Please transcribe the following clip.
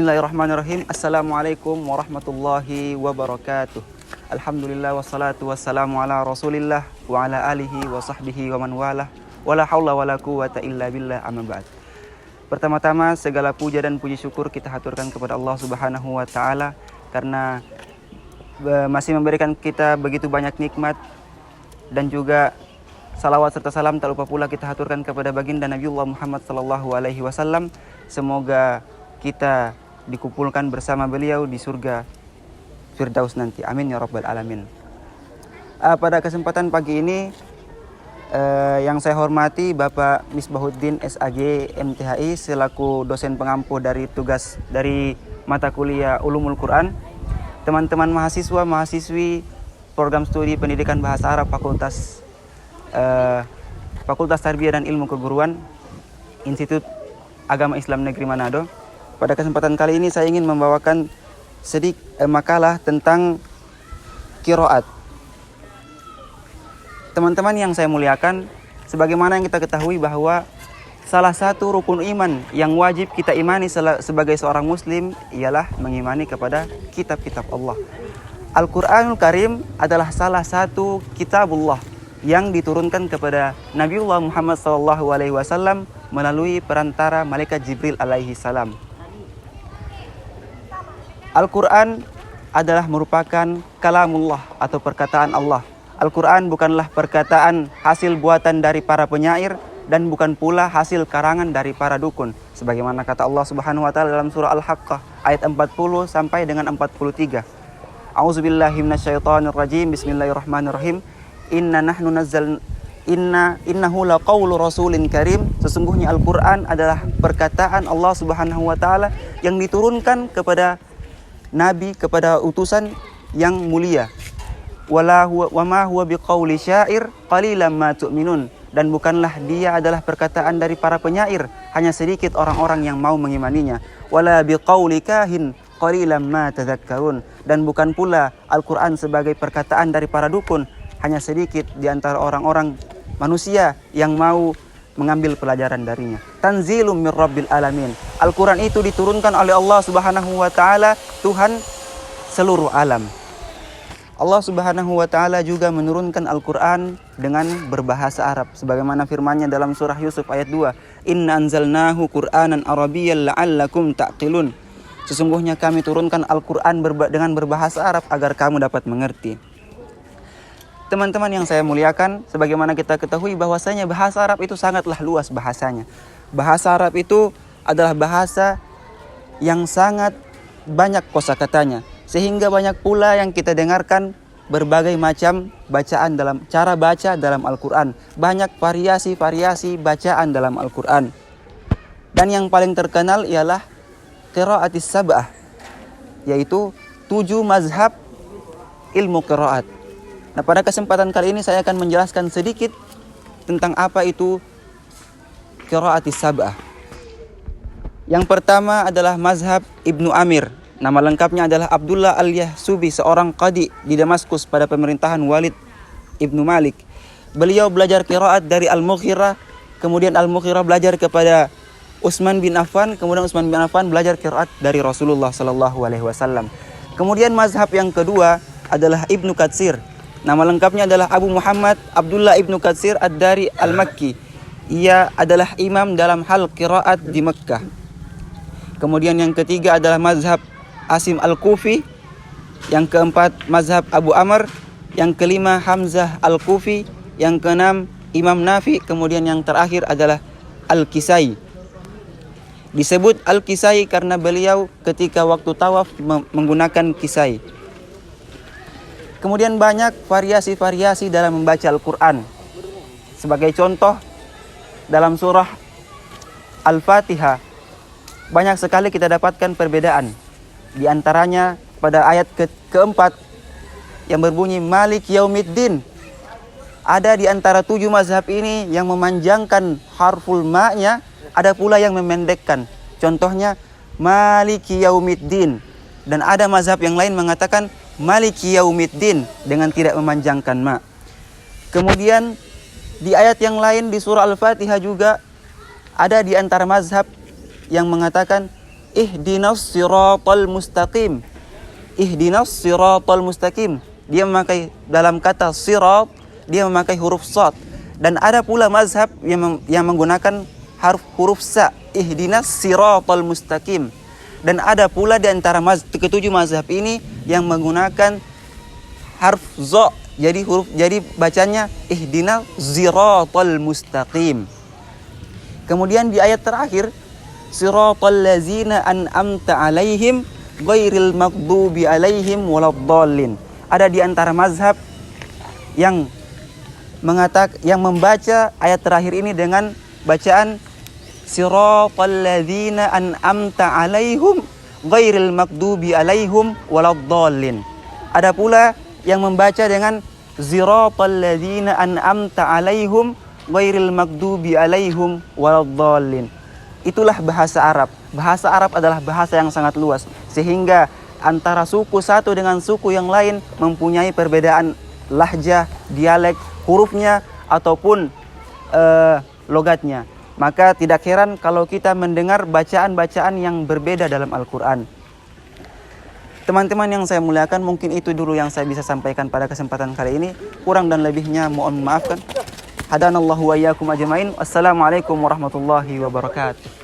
Bismillahirrahmanirrahim. Assalamualaikum warahmatullahi wabarakatuh. Alhamdulillah wassalatu wassalamu ala Rasulillah wa ala alihi wa sahbihi wa man walah. Wala haula wala quwata illa billah, amma ba'd. Pertama-tama segala puja dan puji syukur kita haturkan kepada Allah Subhanahu wa taala karena masih memberikan kita begitu banyak nikmat, dan juga salawat serta salam tak lupa pula kita haturkan kepada baginda Nabiullah Muhammad sallallahu alaihi wasallam. Semoga kita dikumpulkan bersama beliau di surga Firdaus nanti. Amin ya rabbal alamin. Pada kesempatan pagi ini yang saya hormati Bapak Misbahuddin SAG MTHI selaku dosen pengampu dari tugas dari mata kuliah Ulumul Quran. Teman-teman mahasiswa mahasiswi program studi pendidikan bahasa Arab Fakultas Tarbiyah dan Ilmu Keguruan Institut Agama Islam Negeri Manado. Pada kesempatan kali ini saya ingin membawakan sedikit makalah tentang qiraat. Teman-teman yang saya muliakan, sebagaimana yang kita ketahui bahwa salah satu rukun iman yang wajib kita imani sebagai seorang muslim ialah mengimani kepada kitab-kitab Allah. Al-Quranul Karim adalah salah satu kitabullah yang diturunkan kepada Nabiullah Muhammad SAW melalui perantara malaikat Jibril alaihi salam. Al-Quran adalah merupakan kalamullah atau perkataan Allah. Al-Quran bukanlah perkataan hasil buatan dari para penyair dan bukan pula hasil karangan dari para dukun. Sebagaimana kata Allah Subhanahu wa taala dalam surah Al-Haqqah ayat 40 sampai dengan 43. A'udzubillahi minasyaitonirrajim. Bismillahirrahmanirrahim. Innahu laqaulu rasulin karim. Sesungguhnya Al-Quran adalah perkataan Allah Subhanahu wa taala yang diturunkan kepada nabi, kepada utusan yang mulia. Wa ma huwa biqauli syair qalilan ma tu'minun. Dan bukanlah dia adalah perkataan dari para penyair, hanya sedikit orang-orang yang mau mengimaninya. Wala biqauli kahin qalilan ma tadhakkarun. Dan bukan pula Al-Quran sebagai perkataan dari para dukun, hanya sedikit di antara orang-orang manusia yang mau mengambil pelajaran darinya. Tanzilum mir rabbil alamin. Al-Quran itu diturunkan oleh Allah Subhanahu wa taala, Tuhan seluruh alam. Allah Subhanahu wa taala juga menurunkan Al-Quran dengan berbahasa Arab sebagaimana firman-Nya dalam surah Yusuf ayat 2. Inna anzalnahu Qur'anan Arabiyyan la'allakum ta'qilun. Sesungguhnya kami turunkan Al-Quran dengan berbahasa Arab agar kamu dapat mengerti. Teman-teman yang saya muliakan, sebagaimana kita ketahui bahwasanya bahasa Arab itu sangatlah luas bahasanya. Bahasa Arab itu adalah bahasa yang sangat banyak kosakatanya, sehingga banyak pula yang kita dengarkan berbagai macam bacaan dalam cara baca dalam Al-Quran. Banyak variasi-variasi bacaan dalam Al-Quran. Dan yang paling terkenal ialah qiraatis sab'ah, yaitu 7 mazhab ilmu qiraat. Nah, pada kesempatan kali ini saya akan menjelaskan sedikit tentang apa itu qiraatis sab'ah. Yang pertama adalah mazhab Ibnu Amir. Nama lengkapnya adalah Abdullah al-Yahsubi, seorang qadi di Damaskus pada pemerintahan Walid Ibnu Malik. Beliau belajar qiraat dari Al-Mughirah, kemudian Al-Mughirah belajar kepada Utsman bin Affan, kemudian Utsman bin Affan belajar qiraat dari Rasulullah sallallahu alaihi wasallam. Kemudian mazhab yang kedua adalah Ibnu Katsir. Nama lengkapnya adalah Abu Muhammad Abdullah Ibnu Katsir ad-Dari al-Makki. Ia adalah imam dalam hal qiraat di Mekkah. Kemudian yang ketiga adalah mazhab Asim al-Kufi. Yang keempat mazhab Abu Amr. Yang kelima Hamzah al-Kufi. Yang keenam Imam Nafi. Kemudian yang terakhir adalah Al-Kisai. Disebut Al-Kisai karena beliau ketika waktu tawaf menggunakan kisai. Kemudian banyak variasi-variasi dalam membaca Al-Quran. Sebagai contoh, dalam surah Al-Fatihah banyak sekali kita dapatkan perbedaan. Di antaranya pada ayat keempat yang berbunyi Malik Yaumiddin. Ada di antara 7 mazhab ini yang memanjangkan harful ma-nya, ada pula yang memendekkan. Contohnya Maliki Yaumiddin. Dan ada mazhab yang lain mengatakan Maliki Yaumiddin dengan tidak memanjangkan ma. Kemudian di ayat yang lain di surah Al-Fatihah juga ada di antara mazhab yang mengatakan ihdinas siratal mustaqim. Ihdinas siratal mustaqim. Dia memakai dalam kata sirat, dia memakai huruf sad. Dan ada pula mazhab yang menggunakan huruf sa, ihdinas siratal mustaqim. Dan ada pula di antara ketujuh mazhab ini yang menggunakan harf za. Jadi bacanya ihdinas siratal mustaqim. Kemudian di ayat terakhir, siratal ladzina an'amta alaihim ghairil maghdubi alaihim waladdallin. Ada di antara mazhab yang membaca ayat terakhir ini dengan bacaan siratal ladzina an'amta alaihim ghairil maghdubi alaihim waladdallin. Ada pula yang membaca dengan siratal ladzina an'amta alaihim ghairil maghdubi alaihim waladdallin. Itulah bahasa Arab. Bahasa Arab adalah bahasa yang sangat luas, sehingga antara suku satu dengan suku yang lain mempunyai perbedaan lahjah, dialek, hurufnya ataupun logatnya. Maka tidak heran kalau kita mendengar bacaan-bacaan yang berbeda dalam Al-Quran. Teman-teman yang saya muliakan, mungkin itu dulu yang saya bisa sampaikan pada kesempatan kali ini. Kurang dan lebihnya mohon maafkan. Hadanallahu wa iyyakum ajmain. Assalamualaikum warahmatullahi wabarakatuh.